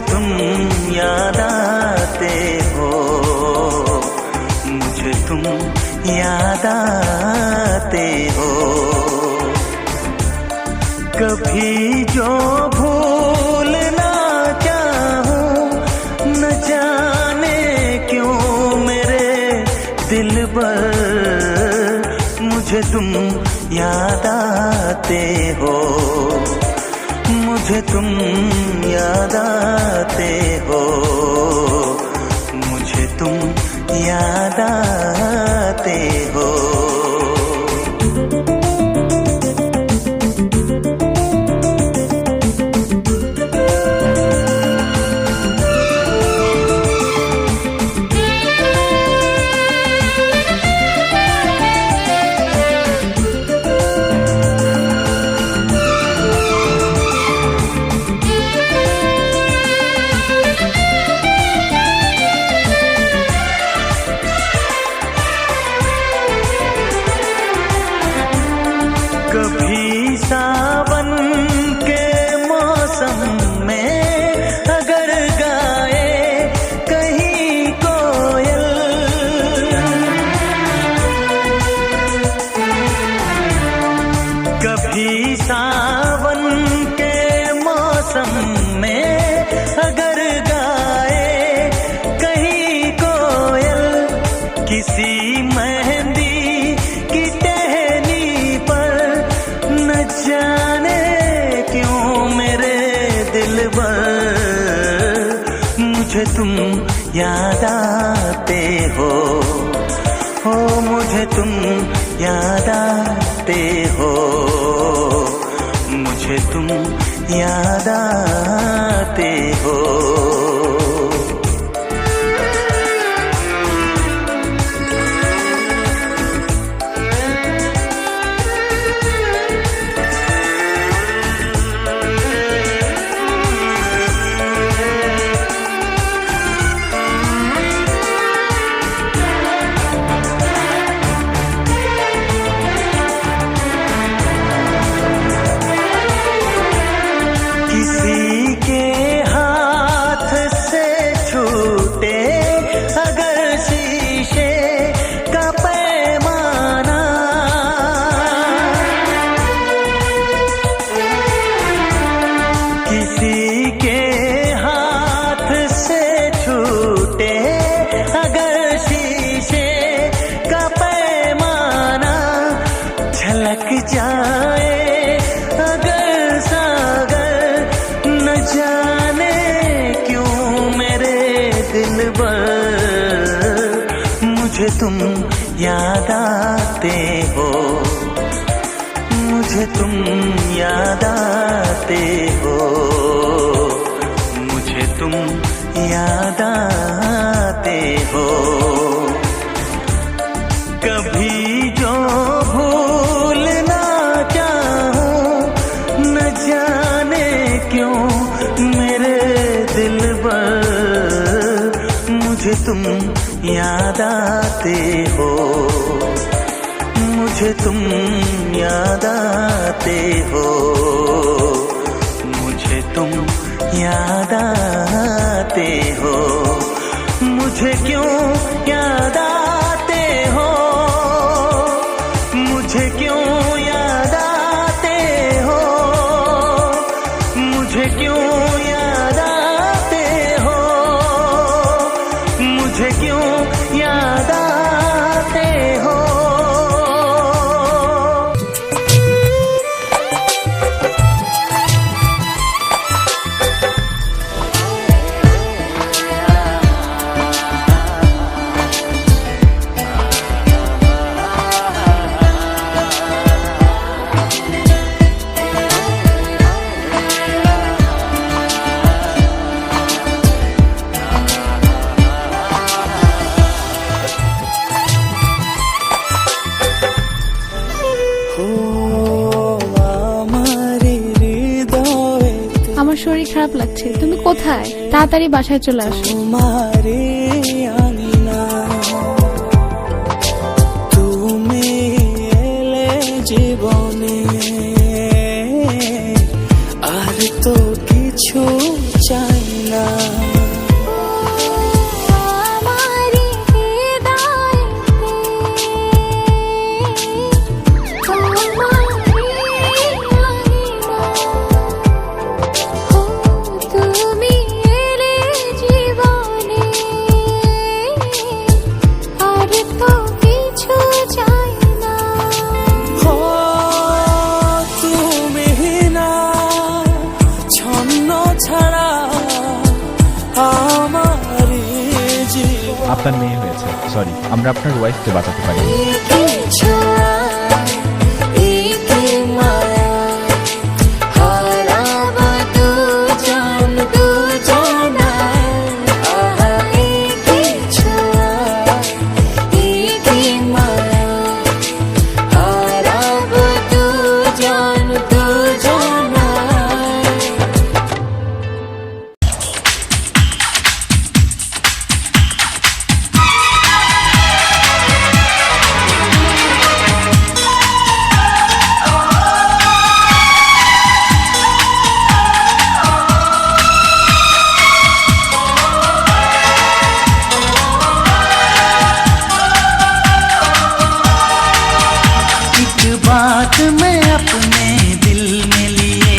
तुम याद आते हो, मुझे तुम याद आते हो। कभी जो भूल ना चाहूं, न जाने क्यों मेरे दिल पर मुझे तुम याद आते हो, मुझे तुम याद आते हो, मुझे तुम याद आते हो। कभी सावन के मौसम में अगर गाए कहीं कोयल, कभी सावन के मौसम में अगर गाए कहीं कोयल, किसी मेहंदी की टहनी पर न जाने क्यों मेरे दिल पर मुझे तुम याद आते हो, मुझे तुम याद आते हो, मुझे तुम याद आते हो। किसी के हाथ से छूटे अगर शीशे का पैमाना, किसी के हाथ से छूटे अगर शीशे का पैमाना, झलक जाए अगर सागर, न जाने क्यों मेरे दिल पर मुझे तुम याद आते हो, मुझे तुम याद आते हो, मुझे तुम याद आते हो। कभी जो भूल ना चाहूं, न जाने क्यों मेरे दिल पर मुझे तुम याद आते हो, मुझे तुम याद आते हो, मुझे तुम याद आते हो। मुझे क्यों याद आते हो, मुझे क्यों याद आते हो, मुझे क्यों याद आते हो, मुझे क्यों याद आते हो। আমার শরীর খারাপ লাগছে, তুমি কোথায়? তাড়াতাড়ি বাসায় চলে আসো। তুমি এলে জীবনে, আর তো কিছু চাই না। আপনার মেয়ে হয়েছে, সরি, আমরা আপনার ওয়াইফকে বাঁচাতে পারি। बात मैं अपने दिल में लिए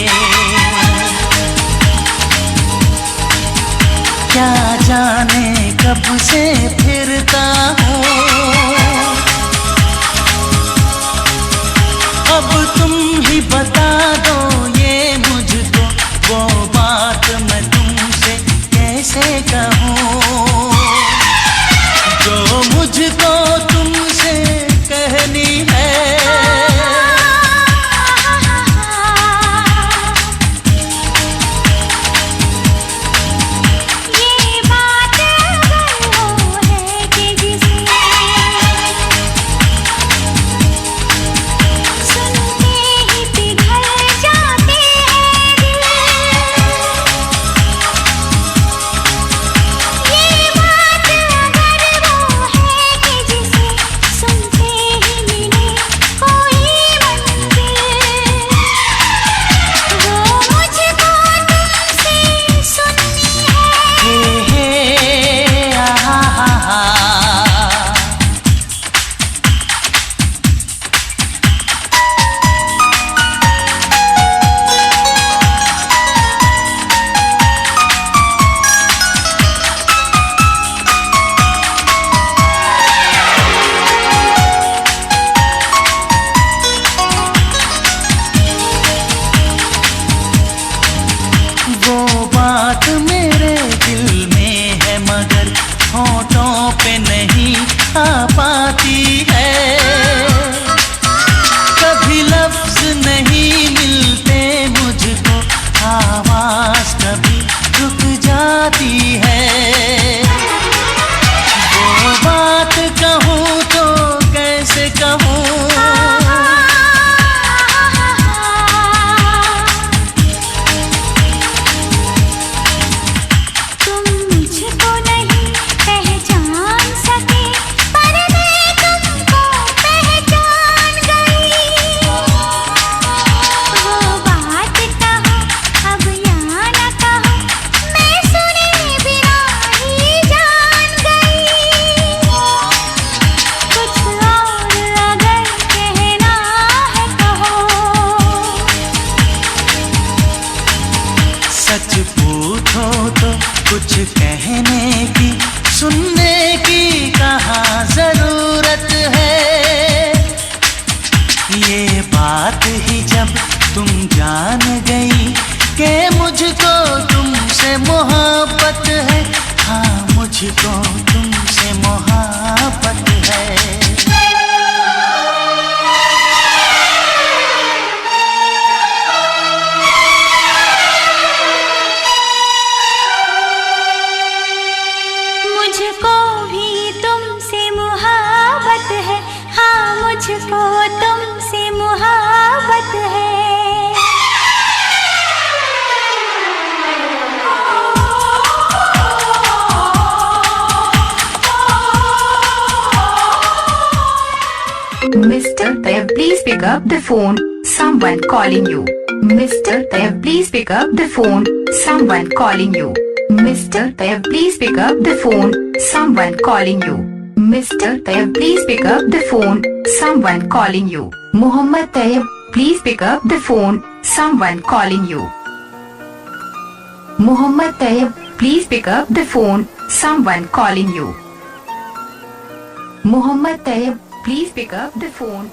क्या जाने कब से फिरता हूँ, अब तुम ही बता दो ये मुझको, वो बात मैं तुमसे कैसे कहूँ जो मुझको तुमसे कहनी है। बात मेरे दिल में है मगर होठों पे नहीं आ पाती है, कभी लफ्ज नहीं मिलते मुझको, आवाज कभी रुक जाती है। वो बात कहूँ तो कैसे कहूँ, सच पूछो तो कुछ कहने की, सुनने की कहाँ जरूरत है। ये बात ही जब तुम जान गई कि मुझको तुमसे मोहब्बत है, हाँ मुझको तुमसे मोहब्बत है। मुझको भी तुमसे मोहब्बत है, हाँ मुझको तुमसे मोहब्बत है। Mr. Tayyab, please pick up the phone. Someone calling you. Mr. Tayyab, please pick up the phone. Someone calling you. Mr. Tayyab, please pick up the phone. Someone calling you. Mr. Tayyab, please pick up the phone. Someone calling you. Muhammad Tayyab, please pick up the phone. Someone calling you. Muhammad Tayyab, please pick up the phone. Someone calling you. Muhammad Tayyab, please pick up the phone.